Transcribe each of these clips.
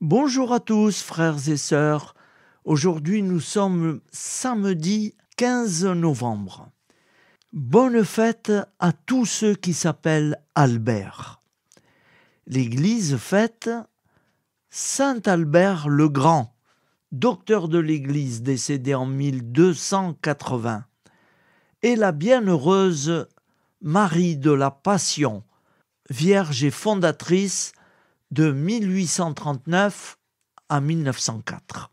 Bonjour à tous, frères et sœurs. Aujourd'hui, nous sommes samedi 15 novembre. Bonne fête à tous ceux qui s'appellent Albert. L'Église fête Saint Albert le Grand, docteur de l'Église décédé en 1280, et la bienheureuse Marie de la Passion, vierge et fondatrice de 1839 à 1904.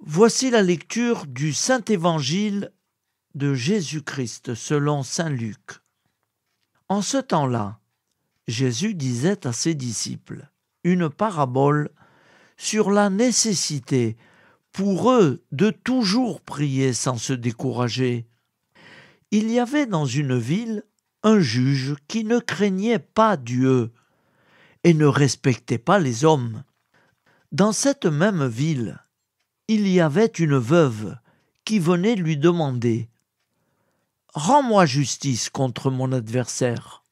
Voici la lecture du Saint-Évangile de Jésus-Christ selon saint Luc. En ce temps-là, Jésus disait à ses disciples une parabole sur la nécessité pour eux de toujours prier sans se décourager. Il y avait dans une ville un juge qui ne craignait pas Dieu et ne respectait pas les hommes. Dans cette même ville, il y avait une veuve qui venait lui demander « Rends-moi justice contre mon adversaire ».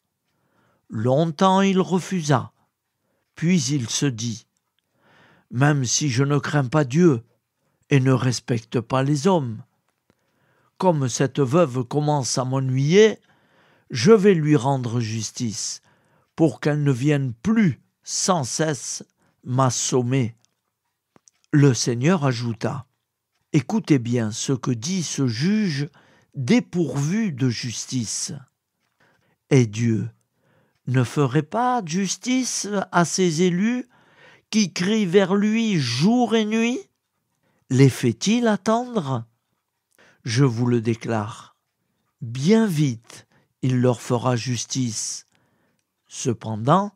Longtemps il refusa, puis il se dit « Même si je ne crains pas Dieu et ne respecte pas les hommes, comme cette veuve commence à m'ennuyer, je vais lui rendre justice pour qu'elle ne vienne plus sans cesse m'assommer. » Le Seigneur ajouta « Écoutez bien ce que dit ce juge dépourvu de justice. Et Dieu ne ferait pas justice à ses élus qui crient vers lui jour et nuit? Les fait-il attendre? Je vous le déclare, bien vite il leur fera justice. Cependant,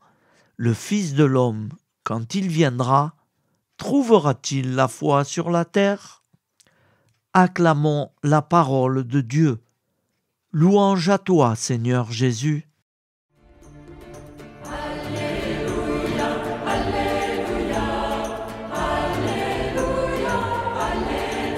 le Fils de l'homme, quand il viendra, trouvera-t-il la foi sur la terre? Acclamons la parole de Dieu. Louange à toi, Seigneur Jésus. Alléluia, Alléluia, Alléluia, Alléluia, Alléluia,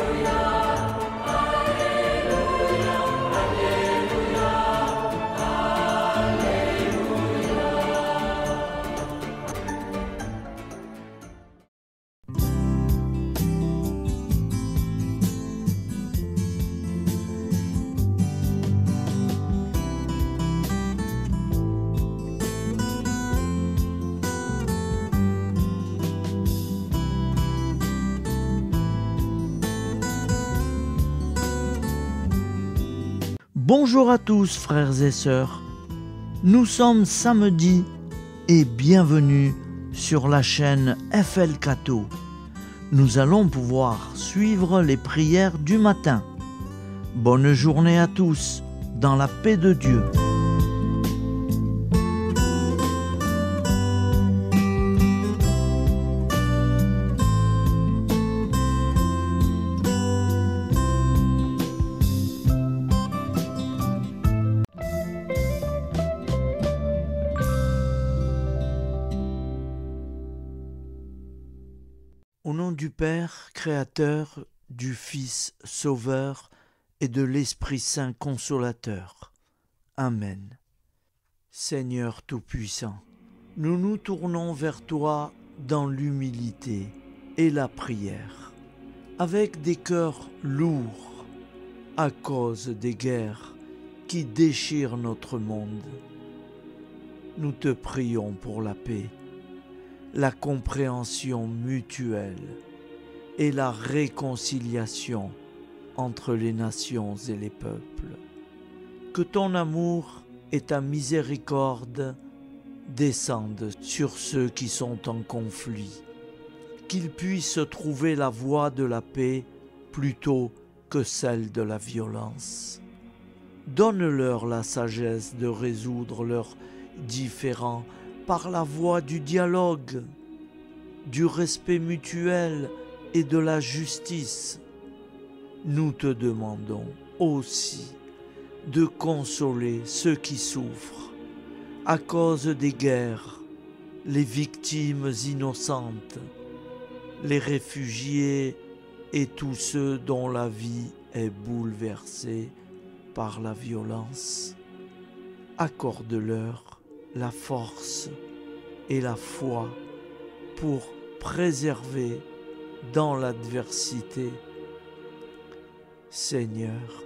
Bonjour à tous, frères et sœurs. Nous sommes samedi et bienvenue sur la chaîne FL Cato. Nous allons pouvoir suivre les prières du matin. Bonne journée à tous, dans la paix de Dieu. Au nom du Père, Créateur, du Fils, Sauveur et de l'Esprit Saint Consolateur. Amen. Seigneur Tout-Puissant, nous nous tournons vers toi dans l'humilité et la prière, avec des cœurs lourds à cause des guerres qui déchirent notre monde. Nous te prions pour la paix, la compréhension mutuelle et la réconciliation entre les nations et les peuples. Que ton amour et ta miséricorde descendent sur ceux qui sont en conflit, qu'ils puissent trouver la voie de la paix plutôt que celle de la violence. Donne-leur la sagesse de résoudre leurs différends par la voie du dialogue, du respect mutuel et de la justice. Nous te demandons aussi de consoler ceux qui souffrent à cause des guerres, les victimes innocentes, les réfugiés et tous ceux dont la vie est bouleversée par la violence. Accorde-leur la force et la foi pour préserver dans l'adversité. Seigneur,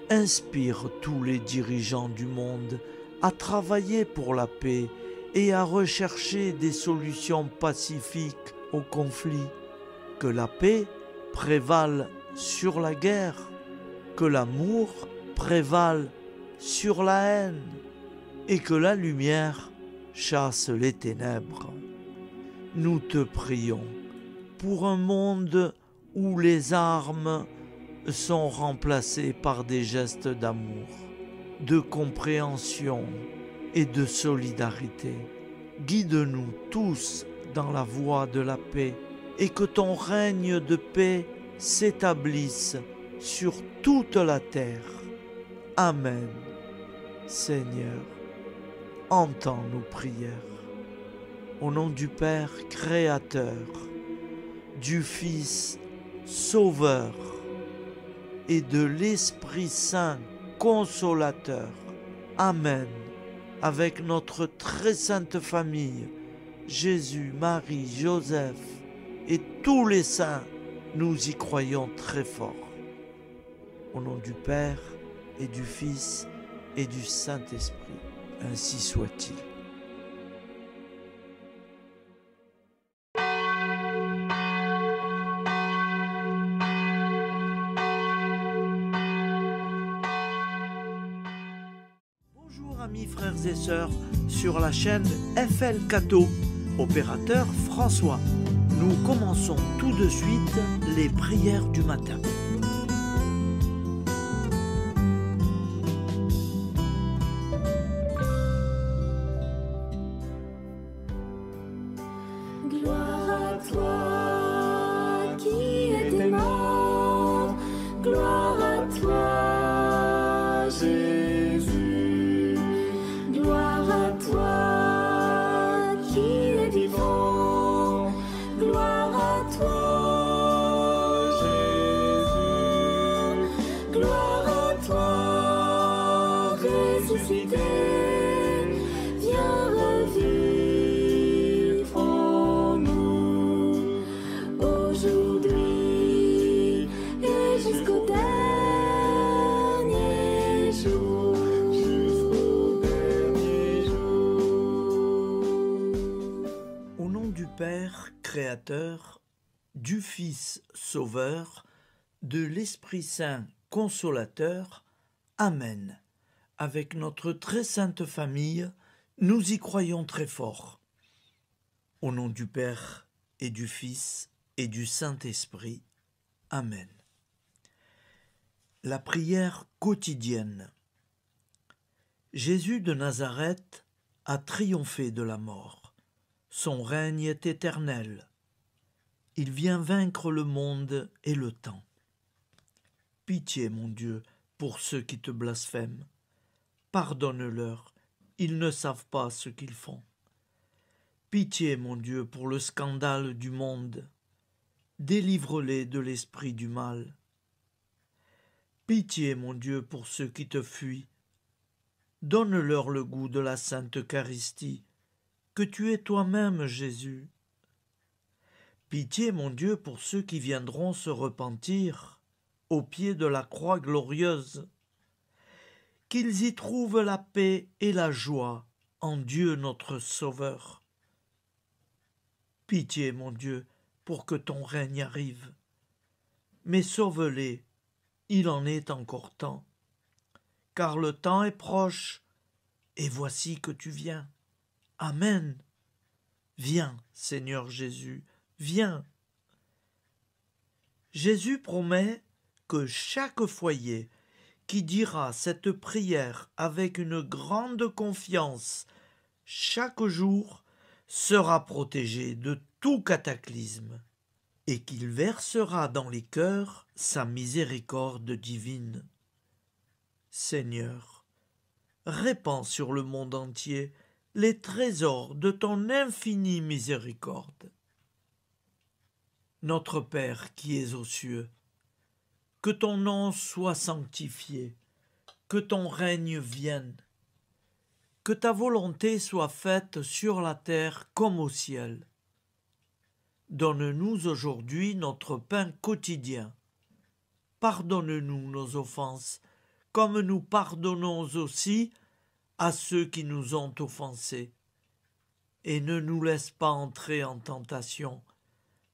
inspire tous les dirigeants du monde à travailler pour la paix et à rechercher des solutions pacifiques aux conflits. Que la paix prévale sur la guerre, que l'amour prévale sur la haine et que la lumière chasse les ténèbres. Nous te prions pour un monde où les armes sont remplacées par des gestes d'amour, de compréhension et de solidarité. Guide-nous tous dans la voie de la paix et que ton règne de paix s'établisse sur toute la terre. Amen. Seigneur, entends nos prières. Au nom du Père Créateur, du Fils Sauveur et de l'Esprit Saint Consolateur. Amen. Avec notre très sainte famille, Jésus, Marie, Joseph et tous les saints, nous y croyons très fort. Au nom du Père et du Fils et du Saint-Esprit, ainsi soit-il. Bonjour amis frères et sœurs sur la chaîne FL Cato, opérateur François. Nous commençons tout de suite les prières du matin. Gloire à toi qui es mort, gloire à toi Jésus, gloire à toi qui es vivant, gloire à toi Jésus, gloire à toi ressuscité, viens revivre en nous aujourd'hui et jusqu'au dernier jour, jusqu'au dernier jour. Au nom du Père Créateur, du Fils Sauveur, de l'Esprit Saint Consolateur. Amen. Avec notre très sainte famille, nous y croyons très fort. Au nom du Père et du Fils et du Saint-Esprit. Amen. La prière quotidienne. Jésus de Nazareth a triomphé de la mort. Son règne est éternel. Il vient vaincre le monde et le temps. Pitié, mon Dieu, pour ceux qui te blasphèment. Pardonne-leur, ils ne savent pas ce qu'ils font. Pitié, mon Dieu, pour le scandale du monde. Délivre-les de l'esprit du mal. Pitié, mon Dieu, pour ceux qui te fuient. Donne-leur le goût de la sainte Eucharistie, que tu es toi-même, Jésus. Pitié, mon Dieu, pour ceux qui viendront se repentir au pied de la croix glorieuse, qu'ils y trouvent la paix et la joie en Dieu notre Sauveur. Pitié, mon Dieu, pour que ton règne arrive. Mais sauve-les, il en est encore temps, car le temps est proche, et voici que tu viens. Amen. Viens, Seigneur Jésus, viens. Jésus promet que chaque foyer qui dira cette prière avec une grande confiance chaque jour sera protégé de tout cataclysme et qu'il versera dans les cœurs sa miséricorde divine. Seigneur, répands sur le monde entier les trésors de ton infinie miséricorde. Notre Père qui es aux cieux, que ton nom soit sanctifié, que ton règne vienne, que ta volonté soit faite sur la terre comme au ciel. Donne-nous aujourd'hui notre pain quotidien. Pardonne-nous nos offenses, comme nous pardonnons aussi à ceux qui nous ont offensés. Et ne nous laisse pas entrer en tentation,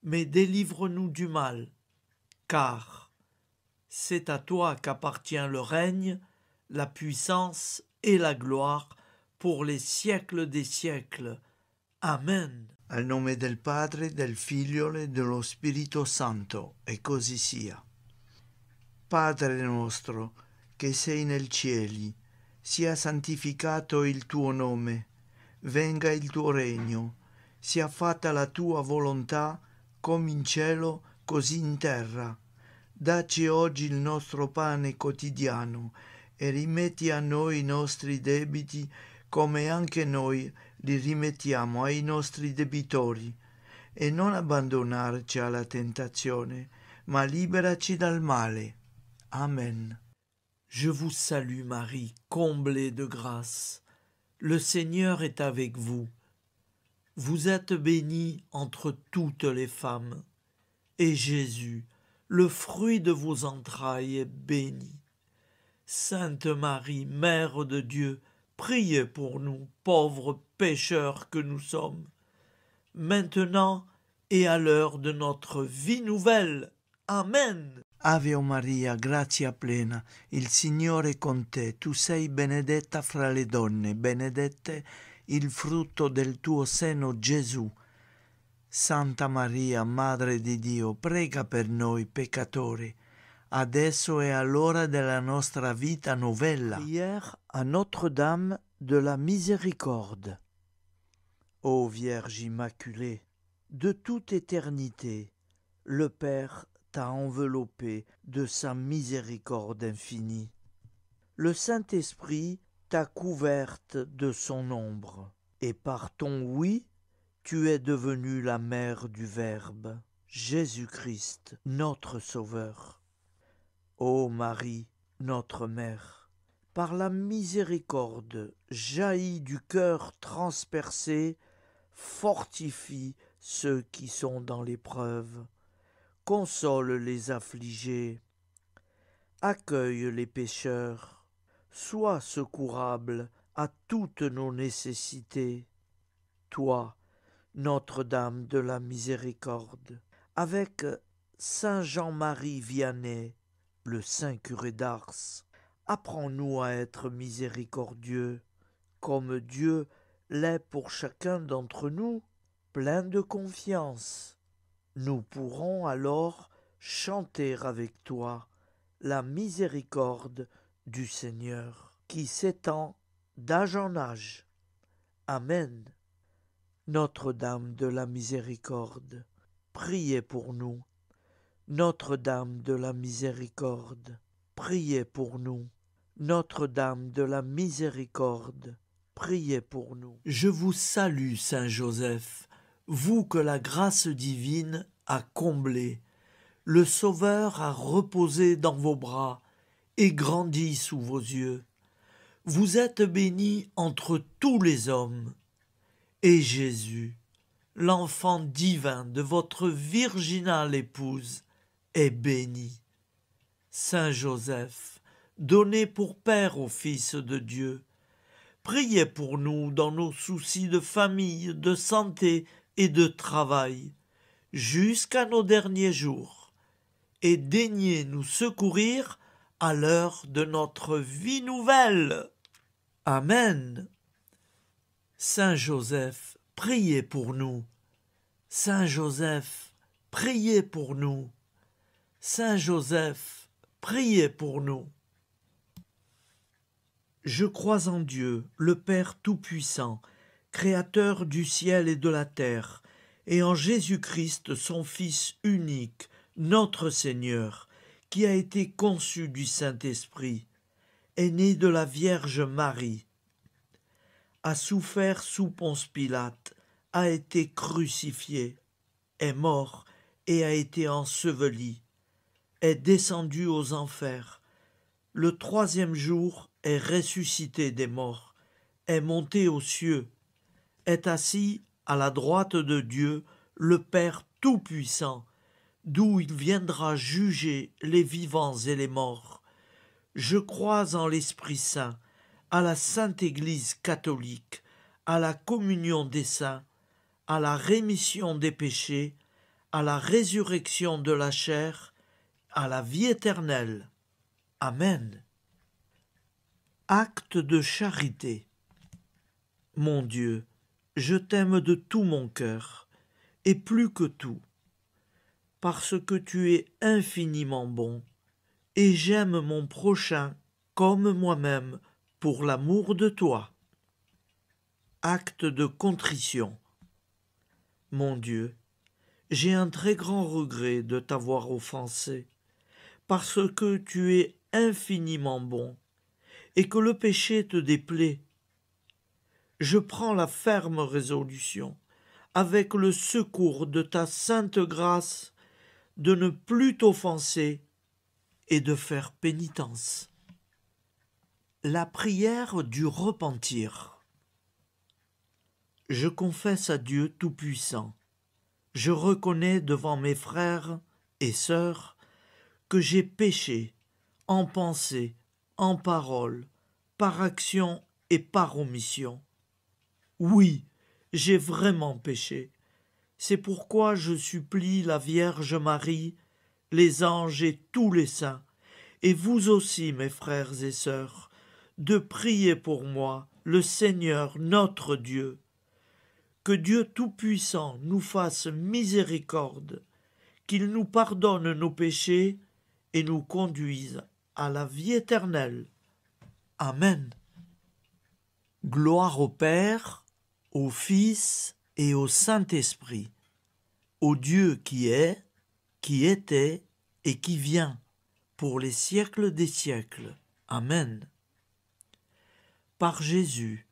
mais délivre-nous du mal, car c'est à toi qu'appartient le règne, la puissance et la gloire pour les siècles des siècles. Amen. Al nome del Padre, del Figlio e dello Spirito Santo, e così sia. Padre nostro, che sei nel cieli, sia santificato il tuo nome, venga il tuo regno, sia fatta la tua volontà, come in cielo, così in terra. Dacci oggi il nostro pane quotidiano e rimetti a noi i nostri debiti, come anche noi li rimettiamo ai nostri debitori, e non abbandonarci alla tentazione, ma liberaci dal male. Amen. Je vous salue Marie, comblée de grâce. Le Seigneur est avec vous. Vous êtes bénie entre toutes les femmes, et Jésus, le fruit de vos entrailles, est béni. Sainte Marie, Mère de Dieu, priez pour nous, pauvres pécheurs que nous sommes, maintenant et à l'heure de notre vie nouvelle. Amen. Ave Maria, grazia plena, il Signore è con te, tu sei benedetta fra le donne, benedetto il frutto del tuo seno, Gesù. Santa Maria, Madre di Dio, prega per noi peccatori, adesso e all'ora della nostra vita novella. Prière à Notre-Dame de la Miséricorde. Ô Vierge Immaculée, De toute éternité, le Père t'a enveloppé de sa miséricorde infinie. Le Saint-Esprit t'a couverte de son ombre, et par ton oui, tu es devenue la mère du Verbe, Jésus-Christ, notre Sauveur. Ô Marie, notre Mère, par la miséricorde jaillie du cœur transpercé, fortifie ceux qui sont dans l'épreuve, console les affligés, accueille les pécheurs, sois secourable à toutes nos nécessités. Toi, Notre-Dame de la Miséricorde, avec Saint Jean-Marie Vianney, le Saint curé d'Ars, apprends-nous à être miséricordieux, comme Dieu l'est pour chacun d'entre nous, plein de confiance. Nous pourrons alors chanter avec toi la miséricorde du Seigneur, qui s'étend d'âge en âge. Amen. Notre-Dame de la Miséricorde, priez pour nous. Notre-Dame de la Miséricorde, priez pour nous. Notre-Dame de la Miséricorde, priez pour nous. Je vous salue, Saint Joseph, vous que la grâce divine a comblé. Le Sauveur a reposé dans vos bras et grandi sous vos yeux. Vous êtes bénie entre tous les hommes. Et Jésus, l'enfant divin de votre virginale épouse, est béni. Saint Joseph, donné pour Père au Fils de Dieu, priez pour nous dans nos soucis de famille, de santé et de travail, jusqu'à nos derniers jours, et daignez nous secourir à l'heure de notre vie nouvelle. Amen. Saint Joseph, priez pour nous. Saint Joseph, priez pour nous. Saint Joseph, priez pour nous. Je crois en Dieu, le Père Tout-Puissant, Créateur du ciel et de la terre, et en Jésus-Christ, son Fils unique, notre Seigneur, qui a été conçu du Saint-Esprit, est né de la Vierge Marie, a souffert sous Ponce Pilate, a été crucifié, est mort et a été enseveli, est descendu aux enfers, le troisième jour est ressuscité des morts, est monté aux cieux, est assis à la droite de Dieu, le Père tout-puissant, d'où il viendra juger les vivants et les morts. Je crois en l'Esprit Saint, à la Sainte Église catholique, à la communion des saints, à la rémission des péchés, à la résurrection de la chair, à la vie éternelle. Amen. Acte de charité. Mon Dieu, je t'aime de tout mon cœur, et plus que tout, parce que tu es infiniment bon, et j'aime mon prochain comme moi-même pour l'amour de toi. Acte de contrition. Mon Dieu, j'ai un très grand regret de t'avoir offensé, parce que tu es infiniment bon, et que le péché te déplaît. Je prends la ferme résolution, avec le secours de ta sainte grâce, de ne plus t'offenser et de faire pénitence. La prière du repentir. Je confesse à Dieu Tout-Puissant. Je reconnais devant mes frères et sœurs que j'ai péché en pensée, en parole, par action et par omission. Oui, j'ai vraiment péché. C'est pourquoi je supplie la Vierge Marie, les anges et tous les saints, et vous aussi, mes frères et sœurs, de prier pour moi, le Seigneur notre Dieu. Que Dieu Tout-Puissant nous fasse miséricorde, qu'il nous pardonne nos péchés et nous conduise à la vie éternelle. Amen. Gloire au Père, au Fils et au Saint-Esprit, au Dieu qui est, qui était et qui vient, pour les siècles des siècles. Amen. Par Jésus,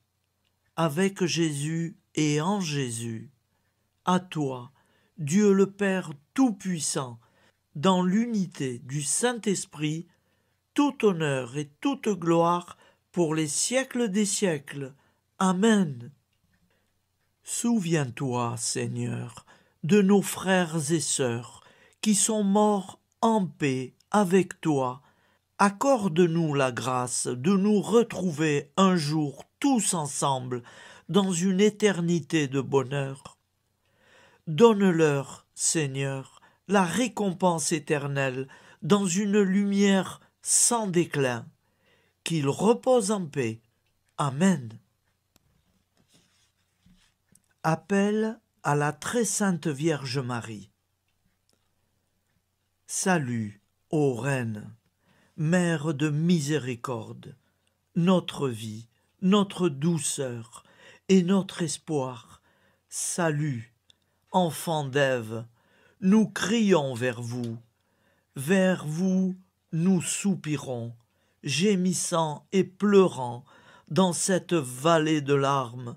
avec Jésus et en Jésus, à toi, Dieu le Père Tout-Puissant, dans l'unité du Saint-Esprit, tout honneur et toute gloire pour les siècles des siècles. Amen. Souviens-toi, Seigneur, de nos frères et sœurs qui sont morts en paix avec toi. Accorde-nous la grâce de nous retrouver un jour tous ensemble dans une éternité de bonheur. Donne-leur, Seigneur, la récompense éternelle dans une lumière sans déclin. Qu'ils reposent en paix. Amen. Appel à la très sainte Vierge Marie. Salut, ô Reine, Mère de miséricorde, notre vie, notre douceur et notre espoir. Salut, enfant d'Ève, nous crions vers vous. Vers vous, nous soupirons, gémissant et pleurant dans cette vallée de larmes.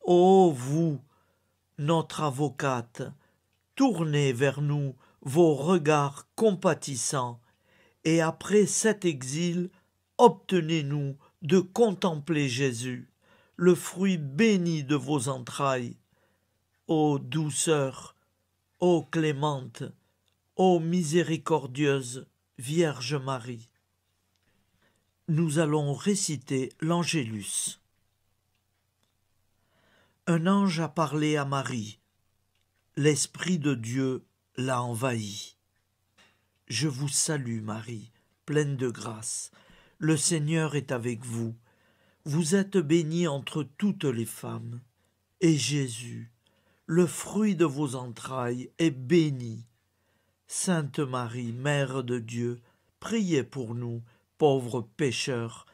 Ô vous, notre avocate, tournez vers nous vos regards compatissants, et après cet exil, obtenez-nous de contempler Jésus, le fruit béni de vos entrailles. Ô douceur, ô clémente, ô miséricordieuse Vierge Marie. Nous allons réciter l'Angélus. Un ange a parlé à Marie. L'Esprit de Dieu l'a envahi. Je vous salue, Marie, pleine de grâce. Le Seigneur est avec vous. Vous êtes bénie entre toutes les femmes. Et Jésus, le fruit de vos entrailles, est béni. Sainte Marie, Mère de Dieu, priez pour nous, pauvres pécheurs,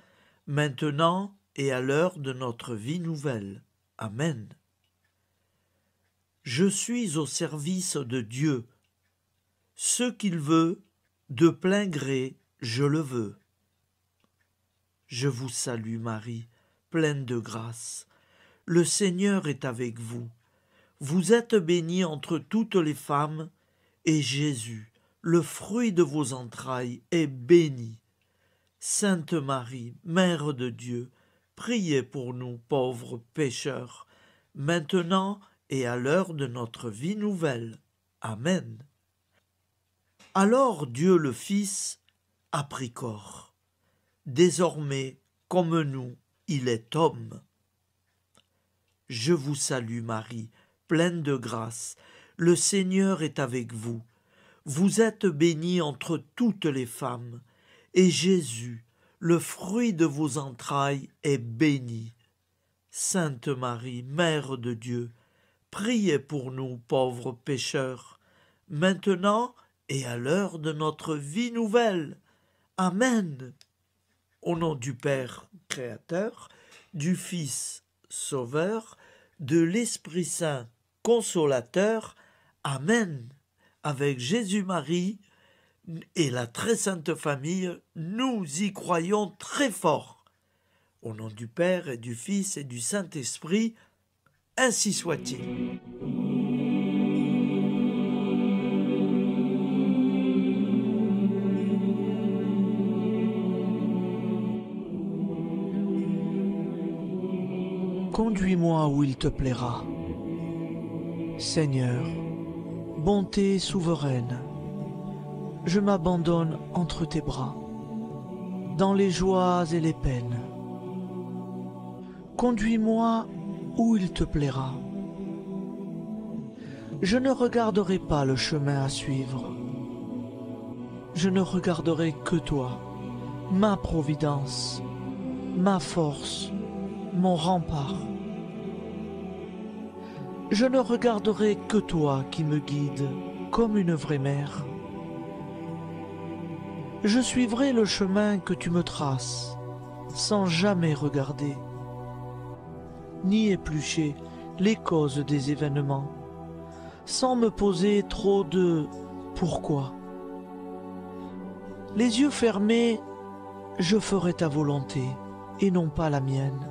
maintenant et à l'heure de notre vie nouvelle. Amen. Je suis au service de Dieu. Ce qu'il veut, de plein gré, je le veux. Je vous salue, Marie, pleine de grâce. Le Seigneur est avec vous. Vous êtes bénie entre toutes les femmes, et Jésus, le fruit de vos entrailles, est béni. Sainte Marie, Mère de Dieu, priez pour nous pauvres pécheurs, maintenant et à l'heure de notre vie nouvelle. Amen. Alors Dieu le Fils a pris corps. Désormais, comme nous, il est homme. Je vous salue Marie, pleine de grâce. Le Seigneur est avec vous. Vous êtes bénie entre toutes les femmes, et Jésus, le fruit de vos entrailles, est béni. Sainte Marie, Mère de Dieu, priez pour nous pauvres pécheurs, maintenant et à l'heure de notre vie nouvelle. Amen. Au nom du Père Créateur, du Fils Sauveur, de l'Esprit Saint Consolateur. Amen. Avec Jésus-Marie et la très sainte famille, nous y croyons très fort. Au nom du Père et du Fils et du Saint-Esprit, ainsi soit-il. Conduis-moi où il te plaira. Seigneur, bonté souveraine, je m'abandonne entre tes bras, dans les joies et les peines. Conduis-moi où il te plaira. Je ne regarderai pas le chemin à suivre. Je ne regarderai que toi, ma providence, ma force, mon rempart. Je ne regarderai que toi qui me guides comme une vraie mère. Je suivrai le chemin que tu me traces, sans jamais regarder, ni éplucher les causes des événements, sans me poser trop de « pourquoi ». Les yeux fermés, je ferai ta volonté et non pas la mienne.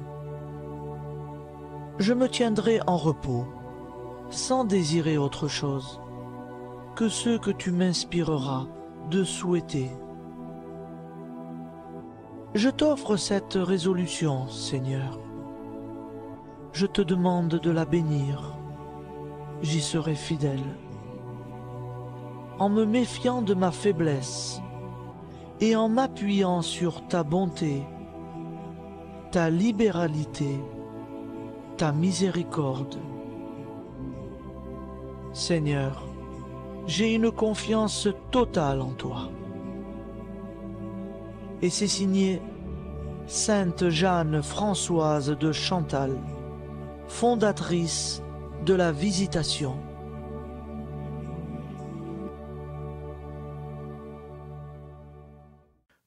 Je me tiendrai en repos, sans désirer autre chose que ce que tu m'inspireras de souhaiter. Je t'offre cette résolution, Seigneur. Je te demande de la bénir. J'y serai fidèle. En me méfiant de ma faiblesse et en m'appuyant sur ta bonté, ta libéralité, ta miséricorde. Seigneur, j'ai une confiance totale en toi. Et c'est signé Sainte Jeanne Françoise de Chantal, fondatrice de la Visitation.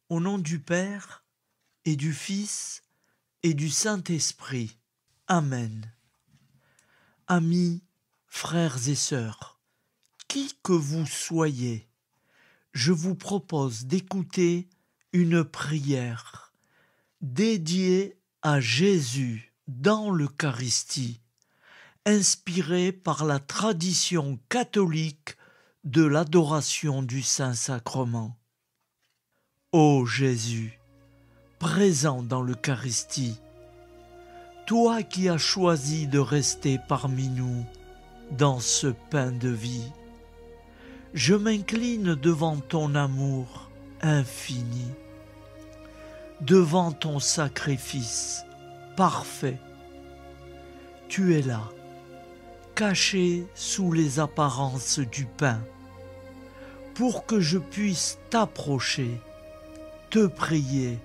Au nom du Père et du Fils et du Saint-Esprit. Amen. Amis, frères et sœurs, qui que vous soyez, je vous propose d'écouter une prière dédiée à Jésus dans l'Eucharistie, inspirée par la tradition catholique de l'adoration du Saint-Sacrement. Ô Jésus, présent dans l'Eucharistie, toi qui as choisi de rester parmi nous dans ce pain de vie, je m'incline devant ton amour infini, devant ton sacrifice parfait. Tu es là, caché sous les apparences du pain, pour que je puisse t'approcher, te prier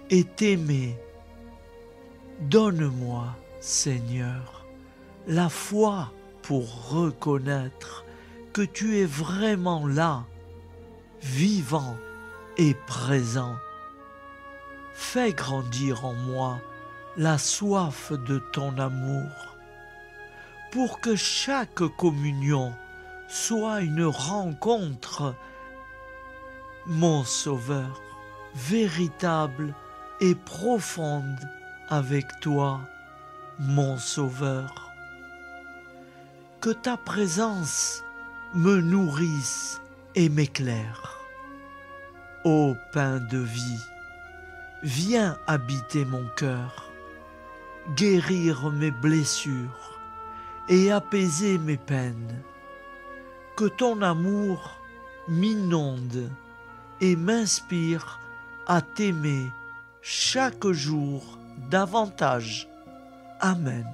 et t'aimer. Donne-moi, Seigneur, la foi pour reconnaître que tu es vraiment là, vivant et présent. Fais grandir en moi la soif de ton amour, pour que chaque communion soit une rencontre, mon Sauveur, véritable et profonde avec toi, mon Sauveur. Que ta présence me nourrisse et m'éclaire. Ô pain de vie, viens habiter mon cœur, guérir mes blessures et apaiser mes peines. que ton amour m'inonde et m'inspire à t'aimer chaque jour davantage. Amen.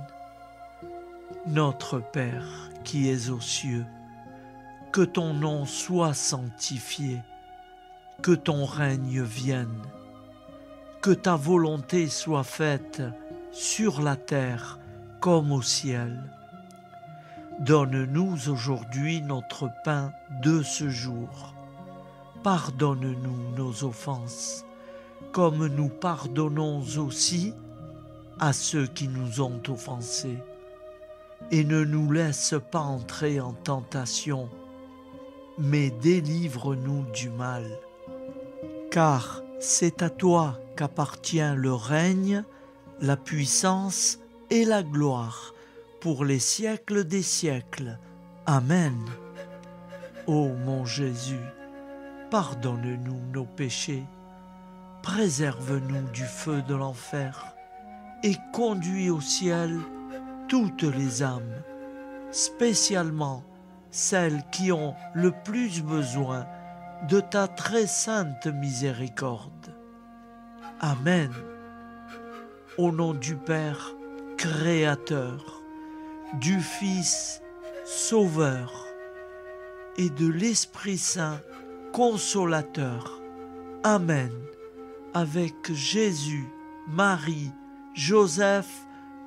Notre Père qui es aux cieux, que ton nom soit sanctifié, que ton règne vienne, que ta volonté soit faite sur la terre comme au ciel. Donne-nous aujourd'hui notre pain de ce jour. Pardonne-nous nos offenses, comme nous pardonnons aussi à ceux qui nous ont offensés. Et ne nous laisse pas entrer en tentation, mais délivre-nous du mal. Car c'est à toi qu'appartient le règne, la puissance et la gloire pour les siècles des siècles. Amen. Ô mon Jésus, pardonne-nous nos péchés, préserve-nous du feu de l'enfer et conduis au ciel toutes les âmes, spécialement celles qui ont le plus besoin de ta très sainte miséricorde. Amen. Au nom du Père Créateur, du Fils Sauveur et de l'Esprit Saint Consolateur. Amen. Avec Jésus, Marie, Joseph,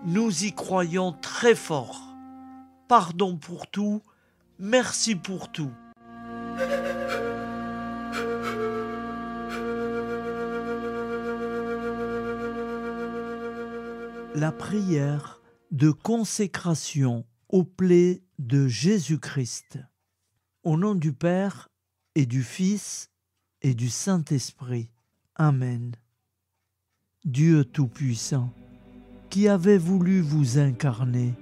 nous y croyons très fort. Pardon pour tout, merci pour tout. La prière de consécration aux plaies de Jésus-Christ. Au nom du Père et du Fils et du Saint-Esprit. Amen. Dieu Tout-Puissant, qui avez voulu vous incarner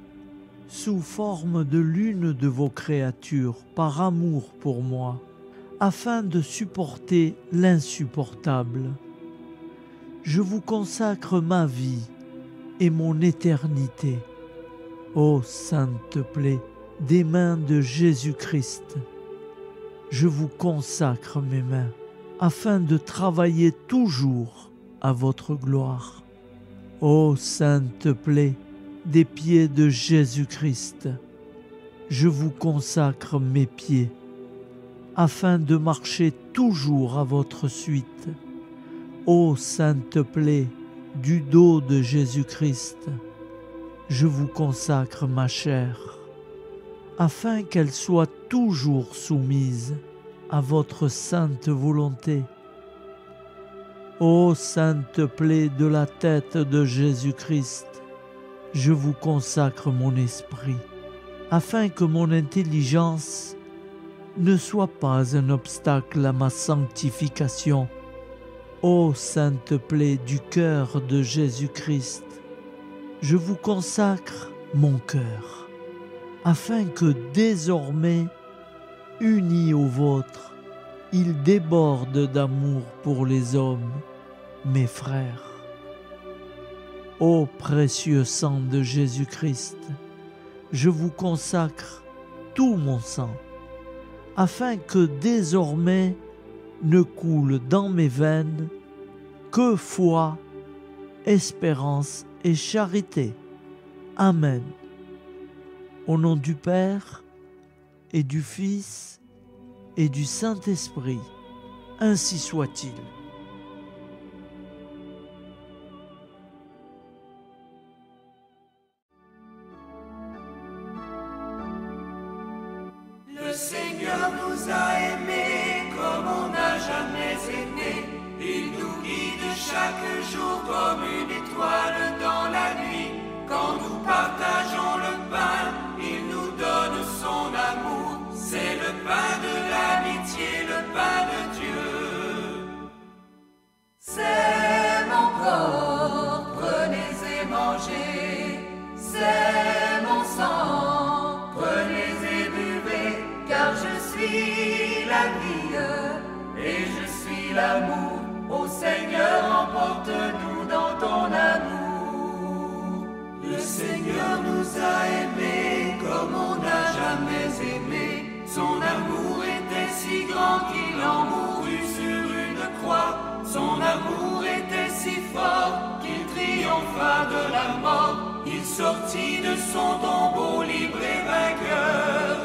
sous forme de l'une de vos créatures par amour pour moi, afin de supporter l'insupportable. Je vous consacre ma vie et mon éternité. Ô sainte plaie des mains de Jésus-Christ, je vous consacre mes mains, afin de travailler toujours à votre gloire. Ô sainte plaie des pieds de Jésus-Christ, je vous consacre mes pieds, afin de marcher toujours à votre suite. Ô sainte plaie du dos de Jésus-Christ, je vous consacre ma chair, afin qu'elle soit toujours soumise à votre sainte volonté. Ô sainte plaie de la tête de Jésus-Christ, je vous consacre mon esprit, afin que mon intelligence ne soit pas un obstacle à ma sanctification. Ô sainte plaie du cœur de Jésus-Christ, je vous consacre mon cœur, afin que désormais, uni au vôtre, il déborde d'amour pour les hommes, mes frères. Ô précieux sang de Jésus-Christ, je vous consacre tout mon sang, afin que désormais ne coule dans mes veines que foi, espérance et charité. Amen. Au nom du Père et du Fils et du Saint-Esprit, ainsi soit-il. Le Seigneur nous a aimés comme on n'a jamais aimé. Il nous guide chaque jour comme une étoile dans la nuit. Quand nous partageons le pain, il nous donne son amour. C'est le pain de l'amitié, le pain de Dieu. C'est mon corps, prenez et mangez. C'est mon sang, prenez et buvez. Car je suis la vie et je suis l'amour. Ô Seigneur, emporte-nous dans ton amour. Le Seigneur nous a aimés comme on n'a jamais aimé. Son amour était si grand qu'il en mourut sur une croix. Son amour était si fort qu'il triompha de la mort. Il sortit de son tombeau libre et vainqueur.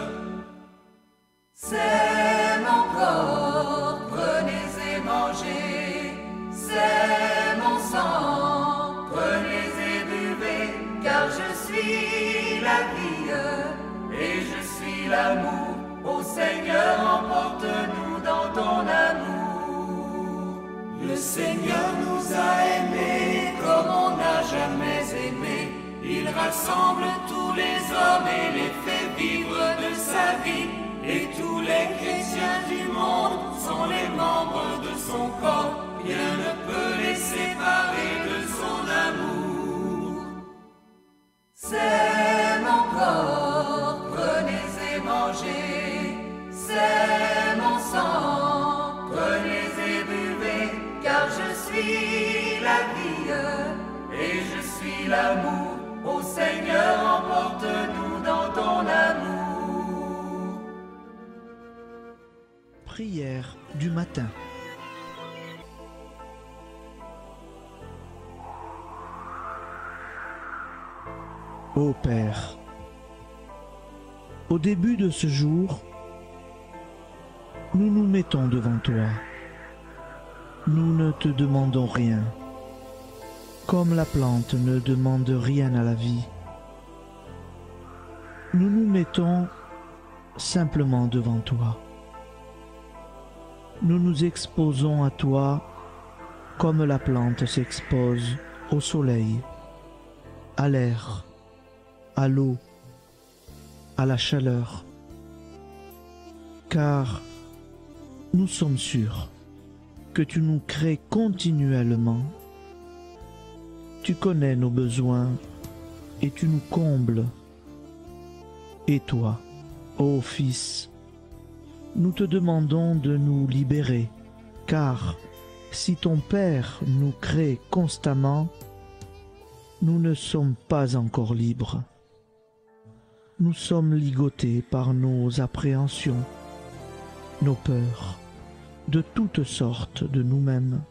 C'est mon corps, prenez et mangez. C'est mon sang, prenez et buvez. Car je suis la vie et je suis l'amour. Ô Seigneur, emporte-nous dans ton amour. Le Seigneur nous a aimés comme on n'a jamais aimé. Il rassemble tous les hommes et les fait vivre de sa vie. Et tous les chrétiens du monde sont les membres de son corps. Rien ne peut les séparer de son amour. C'est mon corps, prenez et mangez. C'est mon sang, prenez et buvez. Car je suis la vie et je suis l'amour. Ô Seigneur, emporte-nous dans ton amour. Prière du matin. Ô Père, au début de ce jour, nous nous mettons devant toi. Nous ne te demandons rien, comme la plante ne demande rien à la vie. Nous nous mettons simplement devant toi. Nous nous exposons à toi comme la plante s'expose au soleil, à l'air, à l'eau, à la chaleur. Car nous sommes sûrs que tu nous crées continuellement. Tu connais nos besoins et tu nous combles. Et toi, ô Fils, nous te demandons de nous libérer, car si ton Père nous crée constamment, nous ne sommes pas encore libres. Nous sommes ligotés par nos appréhensions, nos peurs, de toutes sortes de nous-mêmes,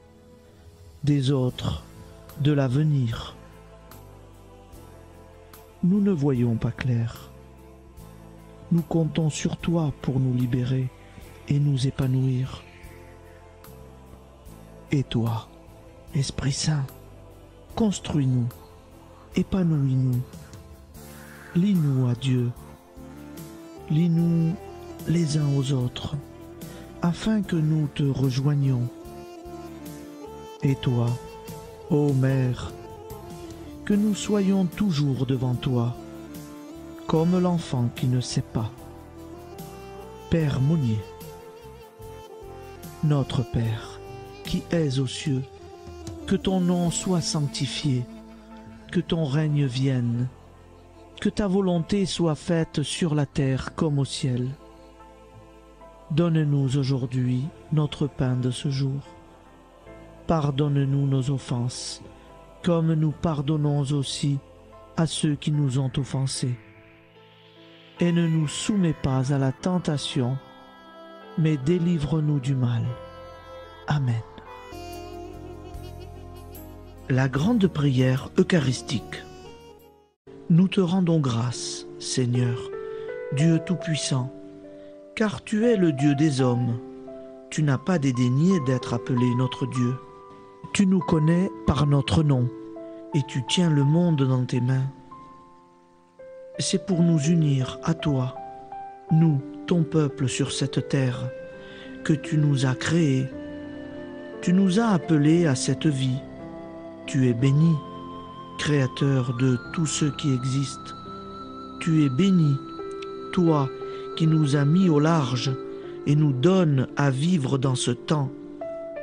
des autres, de l'avenir. Nous ne voyons pas clair. Nous comptons sur toi pour nous libérer et nous épanouir. Et toi, Esprit Saint, construis-nous, épanouis-nous, lie-nous à Dieu, lie-nous les uns aux autres, afin que nous te rejoignions. Et toi, ô Mère, que nous soyons toujours devant toi, comme l'enfant qui ne sait pas. Père Monnier, notre Père, qui es aux cieux, que ton nom soit sanctifié, que ton règne vienne, que ta volonté soit faite sur la terre comme au ciel. Donne-nous aujourd'hui notre pain de ce jour. Pardonne-nous nos offenses, comme nous pardonnons aussi à ceux qui nous ont offensés. Et ne nous soumets pas à la tentation, mais délivre-nous du mal. Amen. La grande prière eucharistique. Nous te rendons grâce, Seigneur, Dieu Tout-Puissant, car tu es le Dieu des hommes. Tu n'as pas dédaigné d'être appelé notre Dieu. Tu nous connais par notre nom, et tu tiens le monde dans tes mains. C'est pour nous unir à toi, nous, ton peuple sur cette terre, que tu nous as créés. Tu nous as appelés à cette vie. Tu es béni, Créateur de tout ce qui existe. Tu es béni, toi qui nous as mis au large et nous donnes à vivre dans ce temps.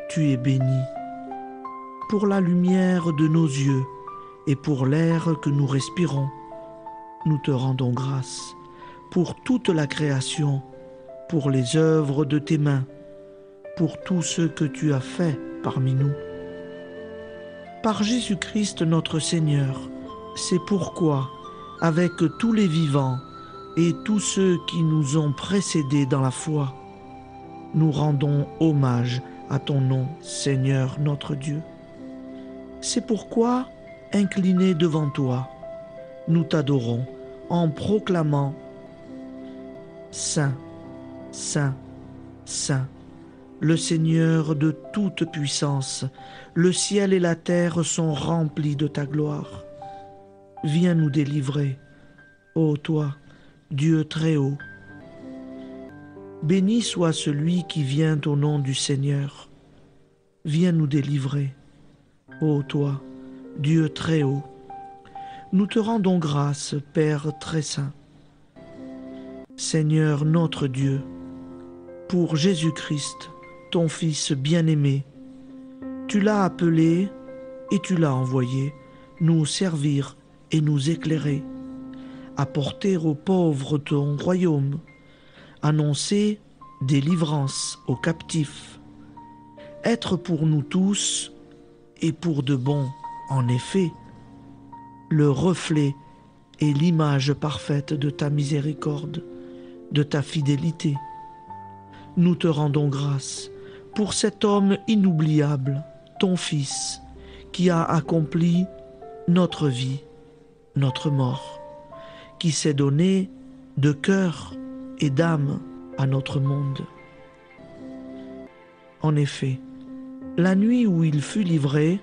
Tu es béni. Pour la lumière de nos yeux et pour l'air que nous respirons, nous te rendons grâce. Pour toute la création, pour les œuvres de tes mains, pour tout ce que tu as fait parmi nous. Par Jésus-Christ notre Seigneur, c'est pourquoi, avec tous les vivants, et tous ceux qui nous ont précédés dans la foi, nous rendons hommage à ton nom, Seigneur notre Dieu. C'est pourquoi, inclinés devant toi, nous t'adorons en proclamant « Saint, Saint, Saint, le Seigneur de toute puissance, le ciel et la terre sont remplis de ta gloire. Viens nous délivrer, ô toi, Dieu très haut. Béni soit celui qui vient au nom du Seigneur. Viens nous délivrer, ô toi, Dieu très haut. Nous te rendons grâce, Père très saint. Seigneur notre Dieu, pour Jésus-Christ, ton Fils bien-aimé, tu l'as appelé et tu l'as envoyé nous servir et nous éclairer, apporter aux pauvres ton royaume, annoncer délivrance aux captifs, être pour nous tous et pour de bon, en effet, le reflet et l'image parfaite de ta miséricorde, de ta fidélité. Nous te rendons grâce pour cet homme inoubliable, ton Fils, qui a accompli notre vie, notre mort, qui s'est donné de cœur et d'âme à notre monde. En effet, la nuit où il fut livré,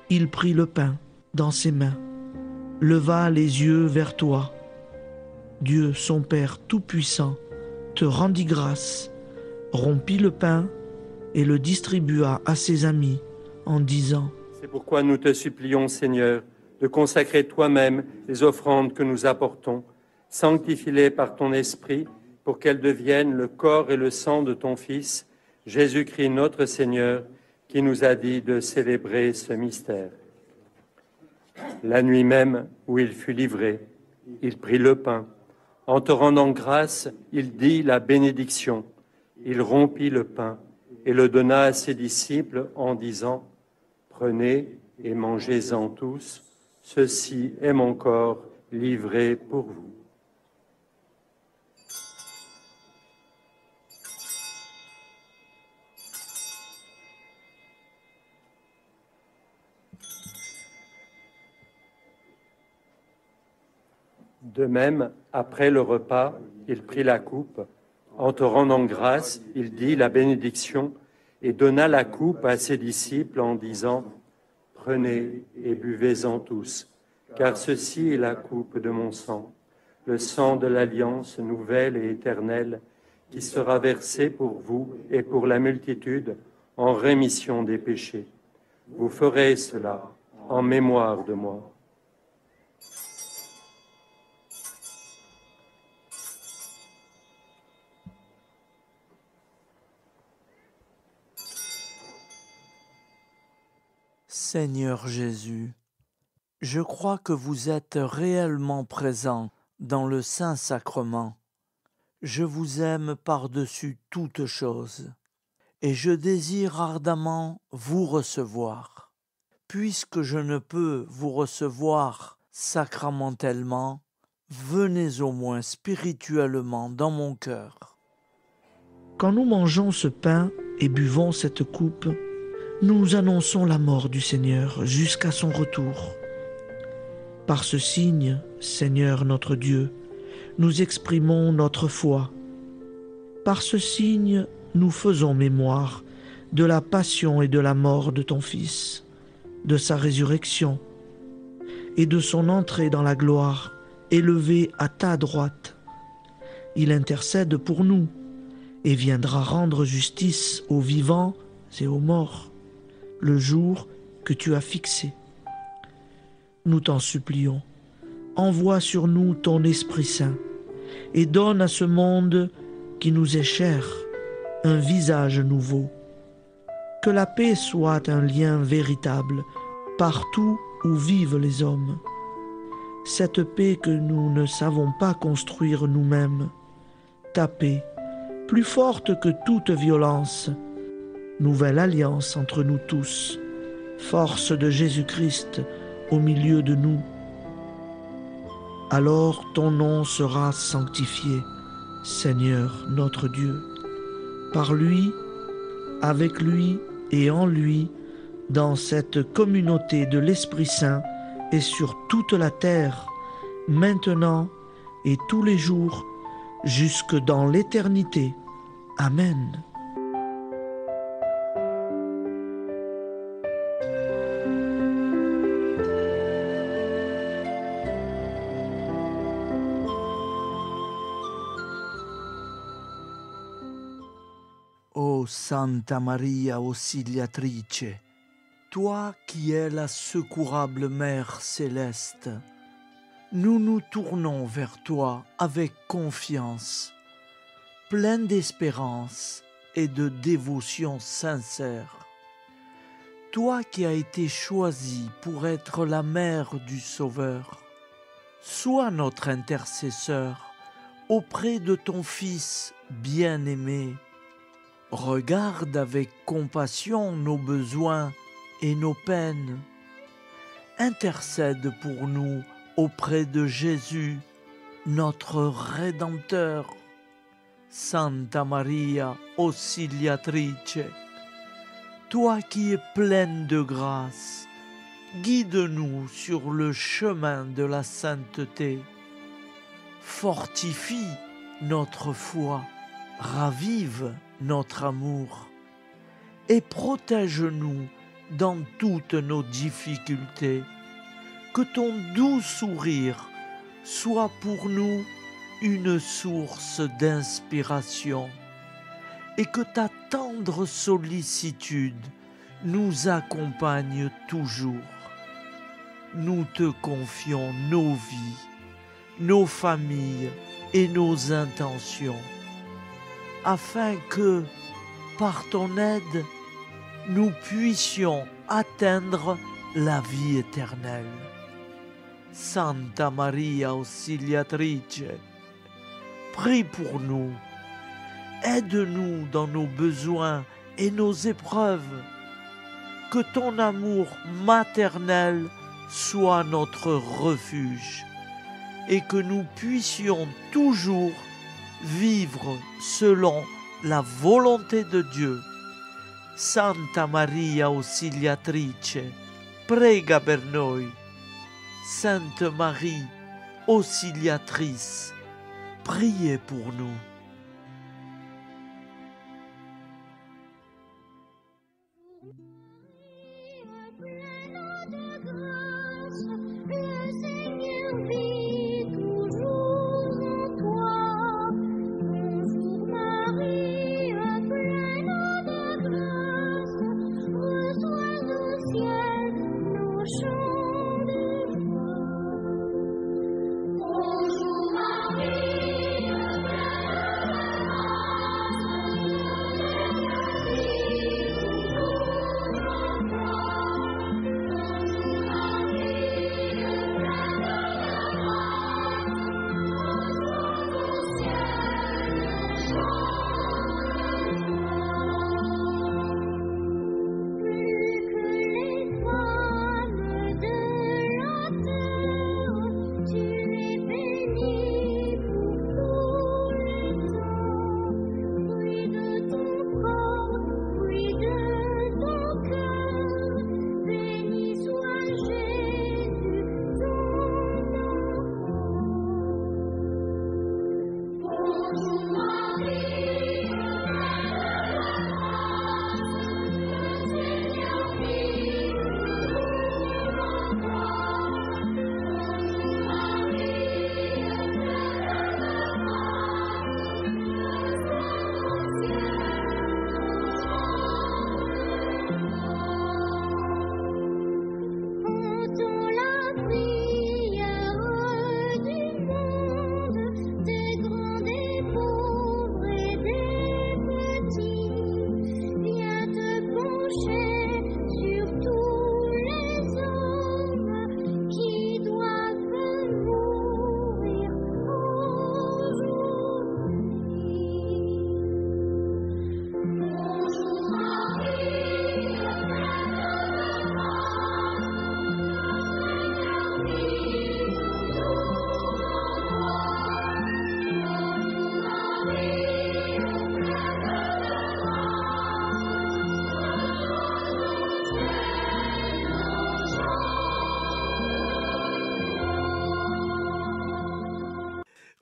il prit le pain dans ses mains, leva les yeux vers toi. Dieu, son Père tout-puissant, te rendit grâce, rompit le pain et le distribua à ses amis en disant : C'est pourquoi nous te supplions, Seigneur, de consacrer toi-même les offrandes que nous apportons. Sanctifie-les par ton Esprit pour qu'elles deviennent le corps et le sang de ton Fils, Jésus-Christ notre Seigneur, qui nous a dit de célébrer ce mystère. La nuit même où il fut livré, il prit le pain. En te rendant grâce, il dit la bénédiction. Il rompit le pain et le donna à ses disciples en disant : Prenez et mangez-en tous, ceci est mon corps livré pour vous. De même, après le repas, il prit la coupe. En te rendant grâce, il dit la bénédiction et donna la coupe à ses disciples en disant : Prenez et buvez-en tous, car ceci est la coupe de mon sang, le sang de l'alliance nouvelle et éternelle, qui sera versé pour vous et pour la multitude en rémission des péchés. Vous ferez cela en mémoire de moi. Seigneur Jésus, je crois que vous êtes réellement présent dans le Saint-Sacrement. Je vous aime par-dessus toute chose et je désire ardemment vous recevoir. Puisque je ne peux vous recevoir sacramentellement, venez au moins spirituellement dans mon cœur. Quand nous mangeons ce pain et buvons cette coupe, nous annonçons la mort du Seigneur jusqu'à son retour. Par ce signe, Seigneur notre Dieu, nous exprimons notre foi. Par ce signe, nous faisons mémoire de la passion et de la mort de ton Fils, de sa résurrection et de son entrée dans la gloire, élevé à ta droite. Il intercède pour nous et viendra rendre justice aux vivants et aux morts, le jour que tu as fixé. Nous t'en supplions, envoie sur nous ton Esprit Saint et donne à ce monde qui nous est cher un visage nouveau. Que la paix soit un lien véritable partout où vivent les hommes. Cette paix que nous ne savons pas construire nous-mêmes, ta paix, plus forte que toute violence, nouvelle alliance entre nous tous, force de Jésus-Christ au milieu de nous. Alors ton nom sera sanctifié, Seigneur notre Dieu. Par lui, avec lui et en lui, dans cette communauté de l'Esprit Saint et sur toute la terre, maintenant et tous les jours, jusque dans l'éternité. Amen. Ô Santa Maria Auxiliatrice, toi qui es la secourable Mère céleste, nous nous tournons vers toi avec confiance, plein d'espérance et de dévotion sincère. Toi qui as été choisie pour être la mère du Sauveur, sois notre intercesseur auprès de ton Fils bien-aimé. Regarde avec compassion nos besoins et nos peines. Intercède pour nous auprès de Jésus, notre Rédempteur. Santa Maria Auxiliatrice, toi qui es pleine de grâce, guide-nous sur le chemin de la sainteté. Fortifie notre foi, ravive notre amour et protège-nous dans toutes nos difficultés. Que ton doux sourire soit pour nous une source d'inspiration et que ta tendre sollicitude nous accompagne toujours. Nous te confions nos vies, nos familles et nos intentions, afin que, par ton aide, nous puissions atteindre la vie éternelle. Santa Maria Auxiliatrice, prie pour nous, aide-nous dans nos besoins et nos épreuves, que ton amour maternel soit notre refuge et que nous puissions toujours vivre selon la volonté de Dieu. Santa Maria Auxiliatrice, prega per noi. Sainte Marie, Auxiliatrice, priez pour nous.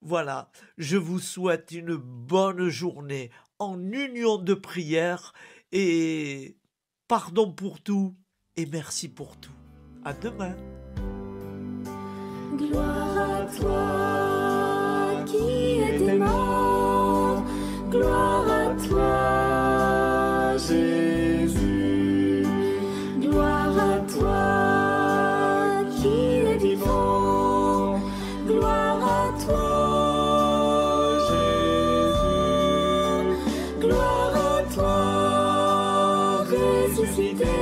Voilà, je vous souhaite une bonne journée en union de prière et pardon pour tout et merci pour tout. À demain. Gloire à toi qui es mort, gloire à toi Jésus, gloire à toi qui es vivant, gloire à toi Jésus, gloire à toi ressuscité.